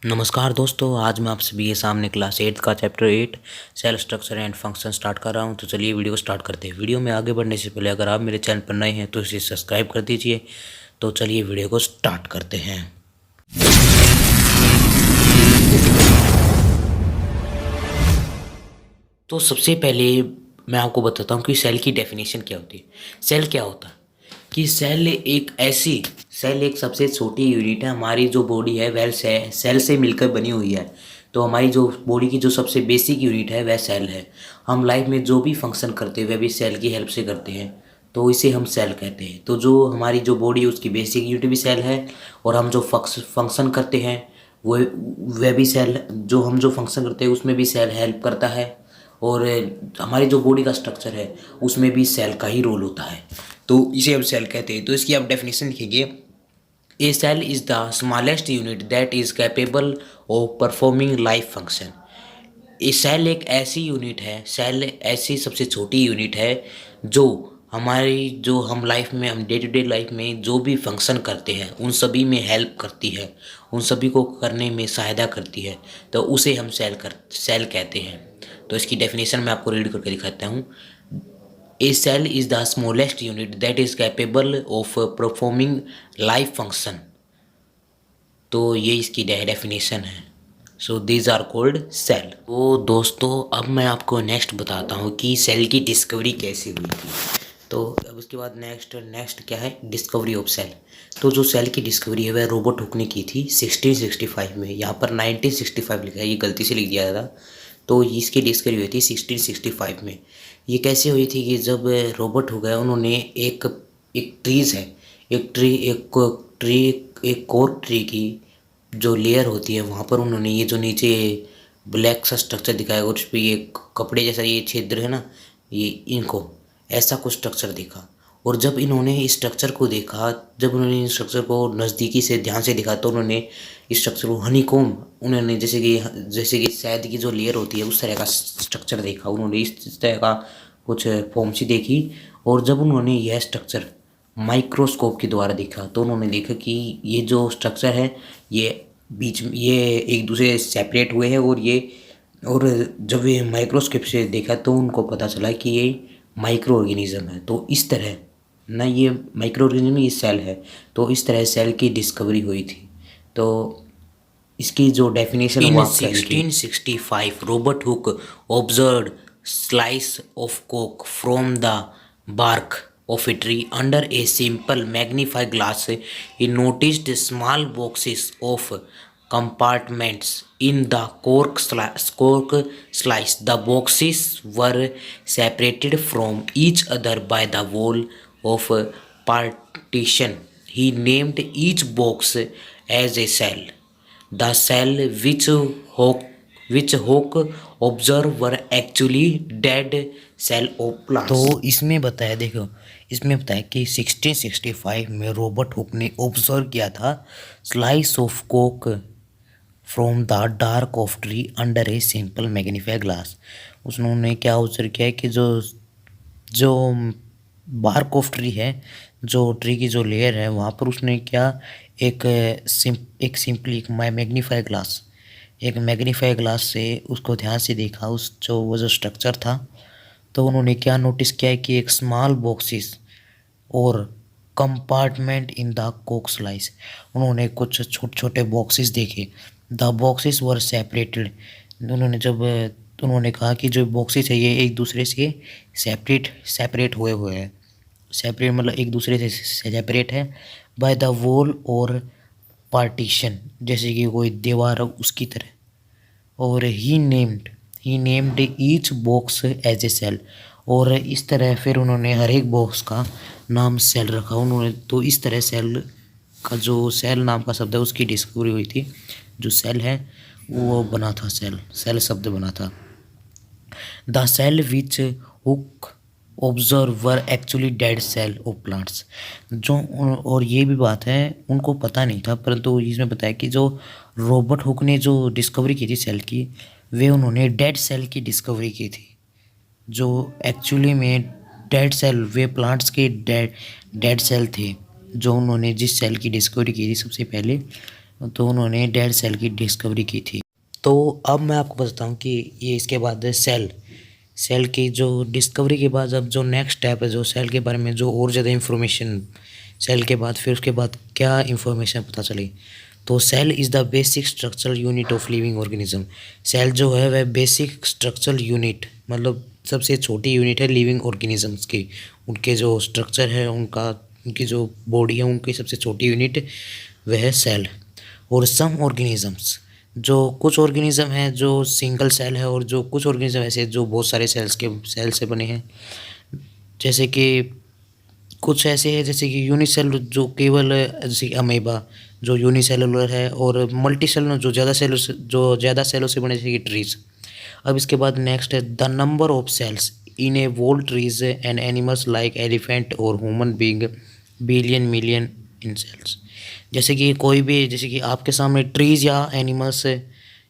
नमस्कार दोस्तों, आज मैं आप सभी के सामने क्लास 8 का chapter 8 cell structure and function start कर रहा हूं। तो चलिए वीडियो को स्टार्ट करते हैं। वीडियो में आगे बढ़ने से पहले अगर आप मेरे चैनल पर नए हैं तो इसे सब्सक्राइब कर दीजिए। तो चलिए वीडियो को स्टार्ट करते हैं। तो सबसे पहले मैं आपको बताता हूँ कि सेल की डेफिनेशन क्या होती है। सेल क्या होता है कि सेल एक सबसे छोटी यूनिट है। हमारी जो बॉडी है वह सेल से मिलकर बनी हुई है। तो हमारी जो बॉडी की जो सबसे बेसिक यूनिट है वह सेल है। हम लाइफ में जो भी फंक्शन करते हैं वह भी सेल की हेल्प से करते हैं, तो इसे हम सेल कहते हैं। तो जो हमारी जो बॉडी है उसकी बेसिक यूनिट भी सेल है, और हम जो फंक्शन करते हैं वो वह भी सेल, जो फंक्शन करते हैं उसमें भी सेल हेल्प करता है। और हमारी जो बॉडी का स्ट्रक्चर है उसमें भी सेल का ही रोल होता है, तो इसे हम सेल कहते हैं। तो इसकी आप डेफिनेशन लिखेंगे, a cell is the smallest unit that is capable of performing life function. ये सेल एक ऐसी यूनिट है, सेल ऐसी सबसे छोटी यूनिट है जो हम लाइफ में, हम डे टू डे लाइफ में जो भी फंक्शन करते हैं उन सभी में हेल्प करती है, उन सभी को करने में सहायता करती है। तो उसे हम सेल कहते हैं। तो इसकी डेफिनेशन मैं आपको रीड करके दिखाता हूँ। A cell is the smallest unit that is capable of performing life function. तो ये इसकी डेफिनेशन है। So these are called cell. तो दोस्तों अब मैं आपको नेक्स्ट बताता हूँ कि सेल की डिस्कवरी कैसे हुई थी। तो अब उसके बाद नेक्स्ट क्या है, डिस्कवरी ऑफ सेल। तो जो सेल की डिस्कवरी है वह रॉबर्ट हुक ने की थी 1665 में। यहाँ पर 1965 लिखा है, ये गलती से लिख दिया था। तो इसकी डिस्कवरी हुई थी 1665 में। ये कैसे हुई थी कि जब रॉबर्ट हुक है उन्होंने एक एक ट्रीज़ है एक ट्री एक कोर्क ट्री की जो लेयर होती है वहाँ पर उन्होंने ये जो नीचे ब्लैक सा स्ट्रक्चर दिखाया और उस पर ये कपड़े जैसा ये छिद्र है ना, ये इनको ऐसा कुछ स्ट्रक्चर देखा। और जब इन्होंने इस स्ट्रक्चर को देखा, जब उन्होंने इस स्ट्रक्चर को नज़दीकी से ध्यान से देखा तो उन्होंने इस स्ट्रक्चर को हनीकॉम्ब, उन्होंने जैसे कि शहद की जो लेयर होती है उस तरह का स्ट्रक्चर देखा। उन्होंने इस तरह का कुछ फॉर्म सी देखी। और जब उन्होंने यह स्ट्रक्चर माइक्रोस्कोप के द्वारा देखा तो उन्होंने देखा कि ये जो स्ट्रक्चर है ये बीच में ये एक दूसरे से सेपरेट हुए हैं। और जब ये माइक्रोस्कोप से देखा तो उनको पता चला कि ये माइक्रो ऑर्गेनिज्म है। तो इस तरह ना, ये माइक्रो ऑर्गेनिज्म, ये सेल है। तो इस तरह सेल की डिस्कवरी हुई थी। तो इसकी जो डेफिनेशन In वो आप क्या लिखिए। 1665, Robert Hooke observed slice of coke from the bark of a tree under a simple magnifying glass. He noticed small boxes of compartments in the cork slice. The boxes were separated from each other by the wall of partition. He named each box as a cell. The cell which Hooke observed were actually dead cell of तो plants. इसमें बताया, देखो इसमें बताया कि 1665 में Robert Hooke ने observe किया था slice of Coke from the dark of tree under a simple magnifier glass. उन्होंने क्या ऑब्जर्व किया है कि जो जो बार्क ऑफ ट्री है, जो ट्री की जो लेयर है वहाँ पर उसने क्या एक मैग्नीफाई ग्लास से उसको ध्यान से देखा, वो जो स्ट्रक्चर था। तो उन्होंने क्या नोटिस किया है कि एक स्मॉल बॉक्सेस और compartment in the Coke slice. उन्होंने कुछ छोटे छोटे बॉक्सेस देखे। The boxes were separated. उन्होंने कहा कि जो बॉक्सेस है ये एक दूसरे से सेपरेट हुए हुए हैं। सेपरेट मतलब एक दूसरे से सेपरेट है बाय द वॉल और पार्टीशन, जैसे कि कोई दीवार हो उसकी तरह। और he named each box as a cell. और इस तरह फिर उन्होंने हर एक बॉक्स का नाम सेल रखा उन्होंने। तो इस तरह सेल का जो सेल नाम का शब्द है उसकी डिस्कवरी हुई थी। जो सेल है वो बना था, सेल शब्द बना था। The cell which Hooke observed were actually dead cell of plants. और ये भी बात है, उनको पता नहीं था, परंतु इसमें बताया कि जो रॉबर्ट हुक ने जो डिस्कवरी की थी सेल की, वे उन्होंने डेड सेल की डिस्कवरी की थी। जो एक्चुअली में डेड सेल, वे प्लांट्स के डेड सेल थे। जो उन्होंने जिस सेल की डिस्कवरी की थी सबसे पहले तो उन्होंने डेड सेल की डिस्कवरी की थी। तो अब मैं आपको बताता हूँ कि ये इसके बाद सेल की जो डिस्कवरी के बाद अब जो नेक्स्ट स्टेप है, जो सेल के बारे में जो और ज़्यादा इन्फॉर्मेशन सेल के बाद फिर उसके बाद क्या इन्फॉर्मेशन पता चली। तो cell is the basic structural unit of living organism. Cell जो है वह बेसिक स्ट्रक्चरल यूनिट मतलब सबसे छोटी यूनिट है लिविंग ऑर्गेनिजम्स की। उनके जो स्ट्रक्चर है उनकी जो बॉडी है उनकी सबसे छोटी यूनिट वह है सेल। और सम ऑर्गेनिजम्स, जो कुछ ऑर्गेनिज्म हैं जो सिंगल सेल है और जो कुछ ऑर्गेनिज्म ऐसे जो बहुत सारे सेल से बने हैं। जैसे कि कुछ ऐसे हैं जैसे कि यूनिसेलुलर जो केवल जैसे कि अमीबा जो यूनिसेलुलर है, और मल्टीसेलुलर जो ज़्यादा सेलों से बने जैसे कि ट्रीज। अब इसके बाद नेक्स्ट है the number of cells in a whole trees and animals like elephant और human being billion million in cells. जैसे कि कोई भी जैसे कि आपके सामने ट्रीज या एनिमल्स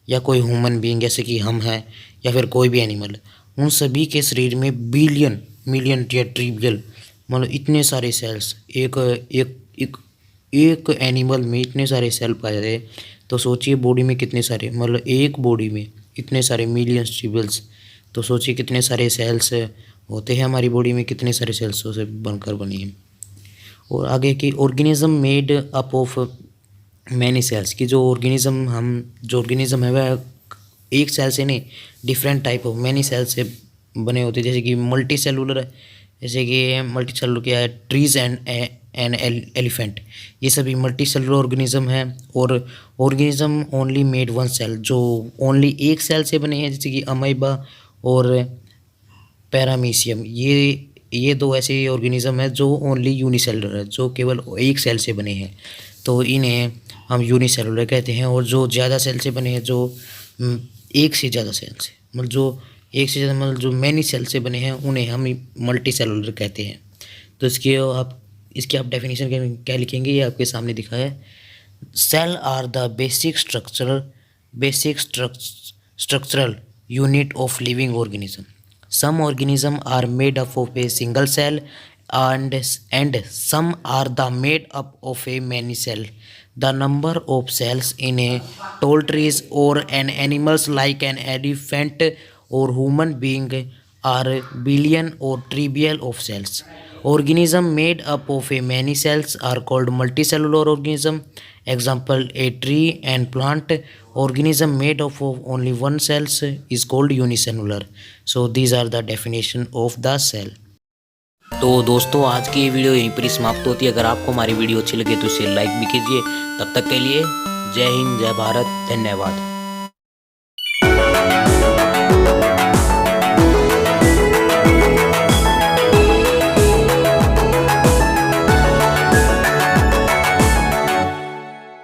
या कोई ह्यूमन बीइंग जैसे कि हम हैं या फिर कोई भी एनिमल, उन सभी के शरीर में बिलियन मिलियन या ट्रिलियन मतलब इतने सारे सेल्स एक एक एक एक एनिमल में इतने सारे सेल पाए जाते हैं। तो सोचिए बॉडी में कितने सारे मतलब एक बॉडी में इतने सारे मिलियंस ट्रिलियंस। तो सोचिए कितने सारे सेल्स होते हैं हमारी बॉडी में, कितने सारे सेल्सों से बनकर बनी है। और आगे की organism made up of many cells की जो ऑर्गेनिज्म है वह एक सेल से नहीं different type of many cell से बने होते हैं। जैसे कि मल्टी सेलुलर है, जैसे कि मल्टी सेलुलर क्या है ट्रीज एंड एलिफेंट, ये सभी मल्टी सेलुलर ऑर्गेनिज्म है। और organism only made one cell जो ओनली एक सेल से बने हैं, जैसे कि अमीबा और पैरामीशियम, ये दो ऐसे ऑर्गेनिज्म है जो ओनली यूनिसेलुलर है जो केवल एक सेल से बने हैं, तो इन्हें हम यूनिसेलुलर कहते हैं। और जो ज़्यादा सेल से बने हैं जो एक से ज़्यादा सेल से मतलब जो एक से ज़्यादा मतलब जो मैनी सेल से बने हैं उन्हें हम मल्टी सेलुलर कहते हैं। तो इसकी आप डेफिनेशन क्या लिखेंगे ये आपके सामने दिखा है। Cell are the basic structural unit of living organism. Some organisms are made up of a single cell and some are the made up of a many cell. The number of cells in a tall trees or an animals like an elephant or human being are billion or trillion of cells. Organism made up of a many cells are called multicellular organism. Example, a tree and plant. Organism made up of only one cells is called unicellular. So these are the definition of the cell. तो दोस्तों आज की ये video यहीं पर ही समाप्त होती है। अगर आपको हमारी वीडियो अच्छी लगे तो इसे लाइक भी कीजिए। तब तक के लिए जय हिंद, जय भारत, धन्यवाद।